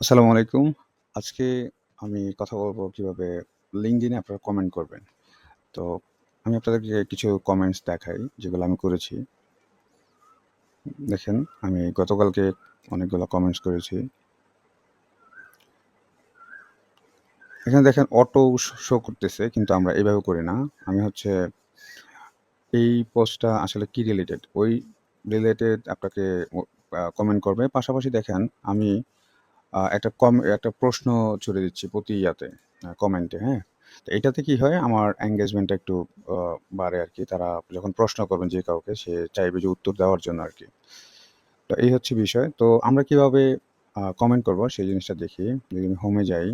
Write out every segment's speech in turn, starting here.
আসসালামু আলাইকুম। আজকে আমি কথা বলব কিভাবে LinkedIn এ আপনারা কমেন্ট করবেন। তো আমি আপনাদেরকে কিছু কমেন্টস দেখাই যেগুলো আমি করেছি। দেখেন আমি গতকালকে অনেকগুলো কমেন্টস করেছি। এখানে দেখেন অটো শো করতেছে কিন্তু আমরা এভাবে করি না। আমি হচ্ছে এই পোস্টটা আসলে কি রিলেটেড ওই রিলেটেড আপনাকে কমেন্ট করবে। পাশাপাশি দেখেন আমি একটা প্রশ্ন ছুড়ে দিচ্ছি প্রতি কমেন্টে, হ্যাঁ? তো এটাতে কি হয় আমার এনগেজমেন্টটা একটু আ বাড়ে আরকি। তারা যখন প্রশ্ন করবেন যে কাউকে সে চাইবে যে উত্তর দেওয়ার জন্য আরকি। তো এই হচ্ছে বিষয়। তো আমরা কিভাবে কমেন্ট করব সেই জিনিসটা দেখি। যদি আমি হোমে যাই,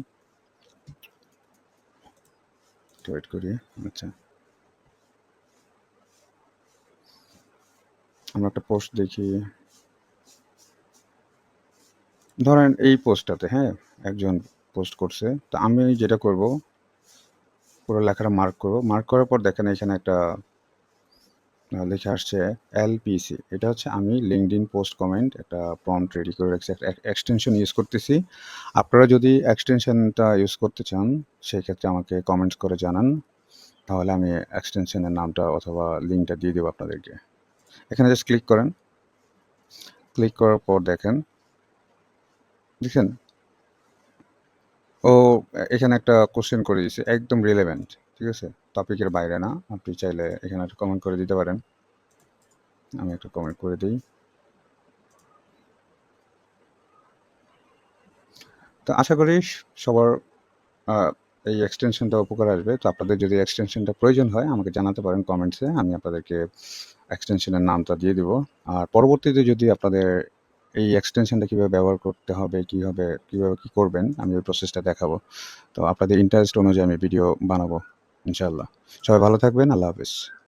একটু ওয়েট করি। আচ্ছা। আমরা একটা পোস্ট দেখি। ধরেন এই পোস্টটাতে, হ্যাঁ? একজন পোস্ট করছে। তো আমি যেটা করব পুরো লেখাটা মার্ক করব। মার্ক করার পর দেখেন এখানে একটা লেখা আসছে এলপিসি। এটা হচ্ছে আমি LinkedIn পোস্ট কমেন্ট একটা প্রম্পট রেডি করে রাখছি। একটা এক্সটেনশন ইউজ করতেছি। আপনারা যদি এক্সটেনশনটা ইউজ করতে চান, সেক্ষেত্রে আমাকে কমেন্টস করে জানান। তাহলে আমি এক্সটেনশনের নামটা অথবা লিঙ্কটা দিয়ে দেবো আপনাদেরকে। এখানে জাস্ট ক্লিক করেন। ক্লিক করার পর দেখেন, দেখছেন? ও এখানে একটা কোয়েশ্চেন করে দিয়েছে। একদম রিলেভেন্ট। ঠিক আছে? টপিকের বাইরে না। আপনি চাইলে এখানে একটা কমেন্ট করে দিতে পারেন। আমি একটা কমেন্ট করে দেই। তো আশা করি সবার আ এই এক্সটেনশনটা উপকারে আসবে। তো আপনাদের যদি এক্সটেনশনটা প্রয়োজন হয় আমাকে জানাতে পারেন কমেন্টসে। আমি আপনাদেরকে এক্সটেনশনের নামটা দিয়ে দিব। আর পরবর্তীতে যদি আপনাদের এই এক্সটেনশনটা কিভাবে ব্যবহার করতে হবে, কিভাবে কি করবেন আমি ওই প্রসেসটা দেখাবো। তো আপনাদের ইন্টারেস্ট অনুযায়ী আমি ভিডিও বানাবো ইনশাআল্লাহ। সবাই ভালো থাকবেন। আল্লাহ হাফেজ।